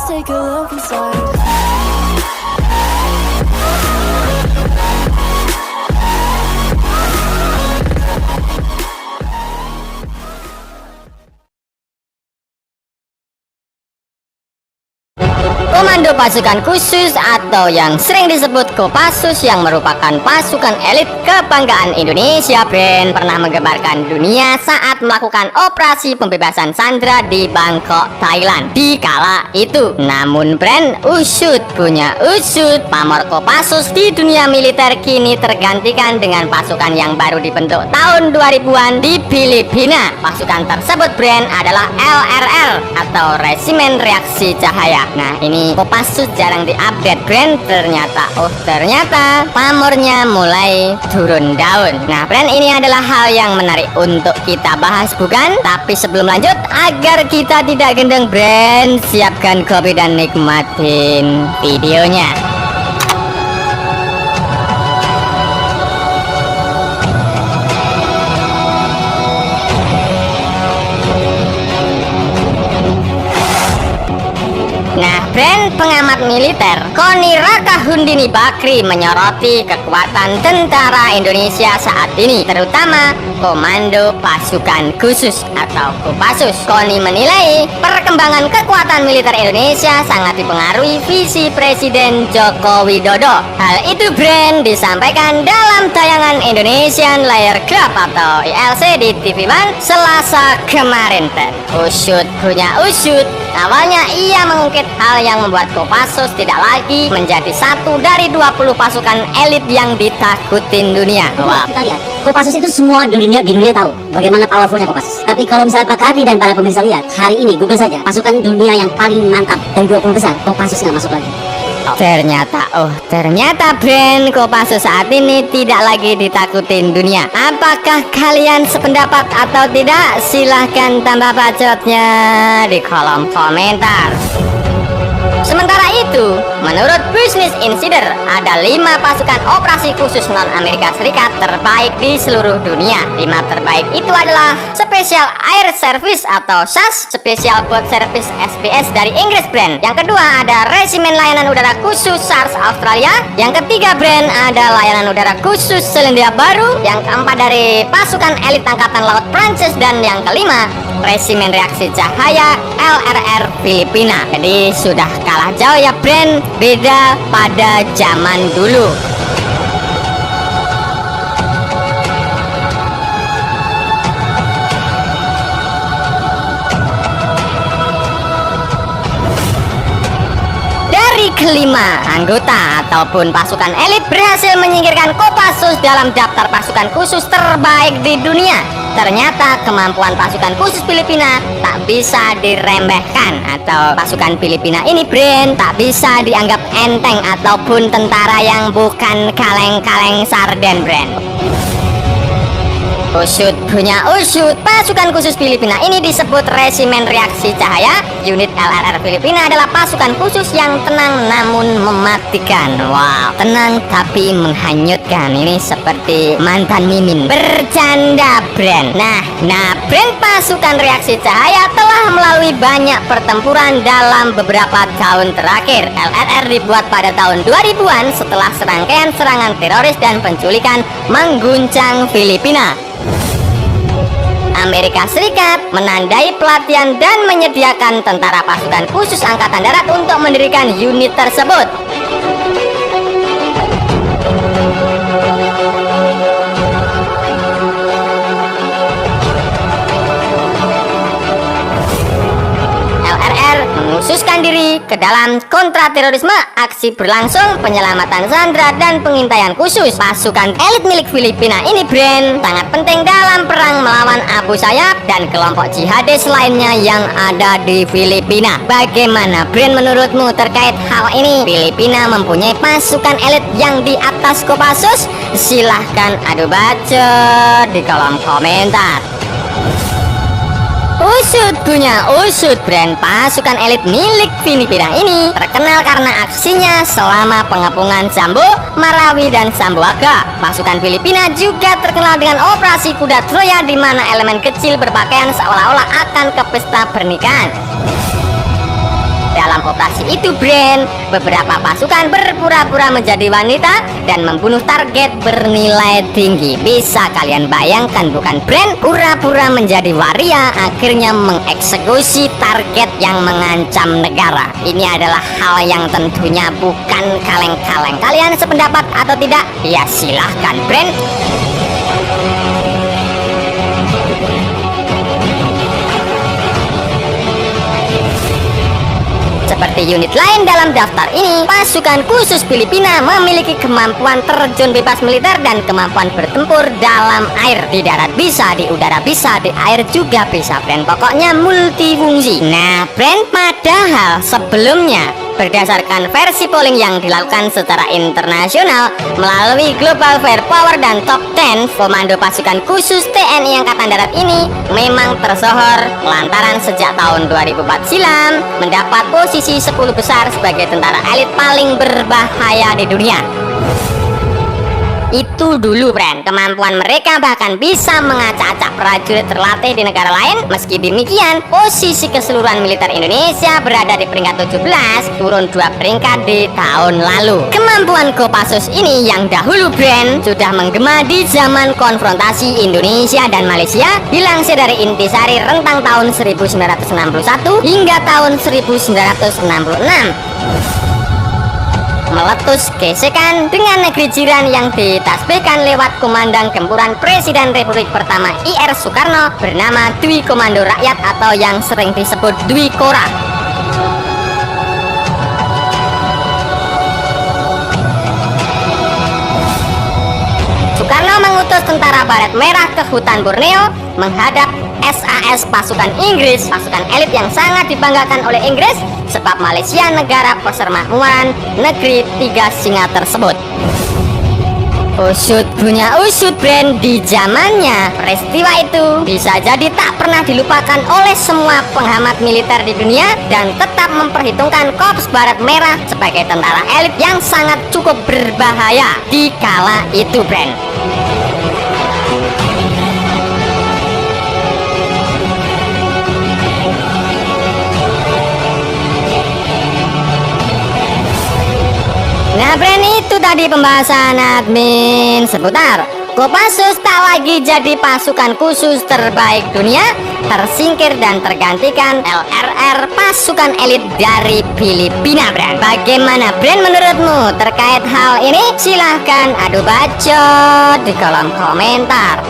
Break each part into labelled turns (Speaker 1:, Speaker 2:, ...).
Speaker 1: take a look inside.
Speaker 2: Komando Pasukan Khusus atau yang sering disebut Kopassus yang merupakan pasukan elit kebanggaan Indonesia, Brand, pernah menggemparkan dunia saat melakukan operasi pembebasan sandera di Bangkok, Thailand di kala itu. Namun Brand, usut punya usut, pamor Kopassus di dunia militer kini tergantikan dengan pasukan yang baru dibentuk tahun 2000-an di Filipina. Pasukan tersebut, Brand, adalah LRR atau Resimen Reaksi Cahaya. Nah, ini Kopassus jarang diupdate, Brand. Ternyata pamornya mulai turun daun. Nah, Brand, ini adalah hal yang menarik untuk kita bahas, bukan? Tapi sebelum lanjut, agar kita tidak gendeng, Brand, siapkan kopi dan nikmatin videonya. Nah, Brand, pengamat militer Koni Rakahundini Bakri menyoroti kekuatan tentara Indonesia saat ini, terutama Komando Pasukan Khusus atau Kopassus. Koni menilai perkembangan kekuatan militer Indonesia sangat dipengaruhi visi Presiden Joko Widodo. Hal itu, Brand, disampaikan dalam tayangan Indonesian Layer Club atau ILC di TV One Selasa kemarin. Usut punya usut. Awalnya ia mengungkit hal yang membuat Kopassus tidak lagi menjadi satu dari 20 pasukan elit yang ditakutin dunia.
Speaker 3: Wah, kita lihat Kopassus itu semua di dunia tahu bagaimana powerfulnya Kopassus. Tapi kalau misalnya Pak Kardi dan para pemirsa lihat hari ini, Google saja pasukan dunia yang paling mantap dari 20 besar, Kopassus nggak masuk lagi.
Speaker 2: Ternyata Brand, Kopassus saat ini tidak lagi ditakutin dunia. Apakah kalian sependapat atau tidak? Silahkan tambah bacotnya di kolom komentar. Sementara itu, menurut Business Insider, ada 5 pasukan operasi khusus non-Amerika Serikat terbaik di seluruh dunia. 5 terbaik itu adalah Special Air Service atau SAS, Special Boat Service SBS dari Inggris, Brand. Yang kedua ada Resimen Layanan Udara Khusus SARS Australia. Yang ketiga, Brand, ada Layanan Udara Khusus Selandia Baru. Yang keempat dari Pasukan Elit Angkatan Laut Prancis. Dan yang kelima, Resimen Reaksi Cahaya LRR Filipina. Jadi sudah kalah jauh ya, Brand, beda pada zaman dulu. Dari kelima anggota ataupun pasukan elit berhasil menyingkirkan Kopassus dalam daftar pasukan khusus terbaik di dunia. Ternyata kemampuan pasukan khusus Filipina tak bisa diremehkan, atau pasukan Filipina ini, Brand, tak bisa dianggap enteng ataupun tentara yang bukan kaleng-kaleng sarden, Brand. Usut punya usut. Pasukan khusus Filipina ini disebut Resimen Reaksi Cahaya. Unit LRR Filipina adalah pasukan khusus yang tenang namun mematikan. Wow, tenang tapi menghanyutkan. Ini seperti mantan Mimin. Bercanda, Brand. Nah, Brand, pasukan Reaksi Cahaya telah melalui banyak pertempuran dalam beberapa tahun terakhir. LRR dibuat pada tahun 2000-an setelah serangkaian serangan teroris dan penculikan mengguncang Filipina. Amerika Serikat menandai pelatihan dan menyediakan tentara pasukan khusus Angkatan Darat untuk mendirikan unit tersebut. Mengkhususkan diri ke dalam kontraterorisme, aksi berlangsung, penyelamatan sandera, dan pengintaian khusus. Pasukan elit milik Filipina ini, Brand, sangat penting dalam perang melawan Abu Sayyaf dan kelompok jihadis lainnya yang ada di Filipina. Bagaimana, Brand, menurutmu terkait hal ini? Filipina mempunyai pasukan elit yang di atas Kopassus? Silahkan adu bacot di kolom komentar. Usut punya usut, Brand. Pasukan elit milik Filipina ini terkenal karena aksinya selama pengepungan Zambo, Marawi, dan Zamboanga. Pasukan Filipina juga terkenal dengan operasi kuda Troya, di mana elemen kecil berpakaian seolah-olah akan ke pesta pernikahan. Dalam operasi itu, Brand, beberapa pasukan berpura-pura menjadi wanita dan membunuh target bernilai tinggi. Bisa kalian bayangkan bukan, Brand? Pura-pura menjadi waria akhirnya mengeksekusi target yang mengancam negara. Ini adalah hal yang tentunya bukan kaleng-kaleng. Kalian sependapat atau tidak? Ya silahkan, Brand. Seperti unit lain dalam daftar ini, pasukan khusus Filipina memiliki kemampuan terjun bebas militer dan kemampuan bertempur dalam air. Di darat bisa, di udara bisa, di air juga bisa, Brand. Pokoknya multifungsi. Nah, Brand, padahal sebelumnya berdasarkan versi polling yang dilakukan secara internasional melalui Global Firepower dan Top 10, komando pasukan khusus TNI Angkatan Darat ini memang tersohor lantaran sejak tahun 2004 silam mendapat posisi 10 besar sebagai tentara elit paling berbahaya di dunia. Itu dulu, Brand. Kemampuan mereka bahkan bisa mengacak-acak prajurit terlatih di negara lain. Meski demikian, posisi keseluruhan militer Indonesia berada di peringkat 17, turun 2 peringkat di tahun lalu. Kemampuan Kopassus ini yang dahulu, Brand, sudah menggema di zaman konfrontasi Indonesia dan Malaysia, dilansir dari Intisari rentang tahun 1961 hingga tahun 1966. Meletus gesekan dengan negeri jiran yang ditasbihkan lewat komandan gempuran Presiden Republik pertama IR Soekarno bernama Dwi Komando Rakyat atau yang sering disebut Dwi Kora. Soekarno mengutus tentara Baret Merah ke hutan Borneo menghadap SAS pasukan Inggris, pasukan elit yang sangat dibanggakan oleh Inggris sebab Malaysia negara persemakmuran negeri tiga singa tersebut. Usut punya usut, Brand. Di zamannya, peristiwa itu bisa jadi tak pernah dilupakan oleh semua penghemat militer di dunia dan tetap memperhitungkan Korps Baret Merah sebagai tentara elit yang sangat cukup berbahaya di kala itu, Brand. Nah, Brand, itu tadi pembahasan admin seputar Kopassus tak lagi jadi pasukan khusus terbaik dunia, tersingkir dan tergantikan LRR, pasukan elit dari Filipina, Brand. Bagaimana, Brand, menurutmu terkait hal ini? Silahkan adu bacot di kolom komentar.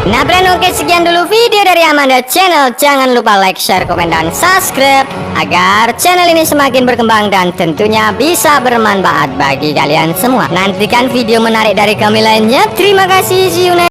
Speaker 2: Nah, Brand, oke, sekian dulu video dari Amanda Channel. Jangan lupa like, share, komen, dan subscribe agar channel ini semakin berkembang dan tentunya bisa bermanfaat bagi kalian semua. Nantikan video menarik dari kami lainnya. Terima kasih, see you next.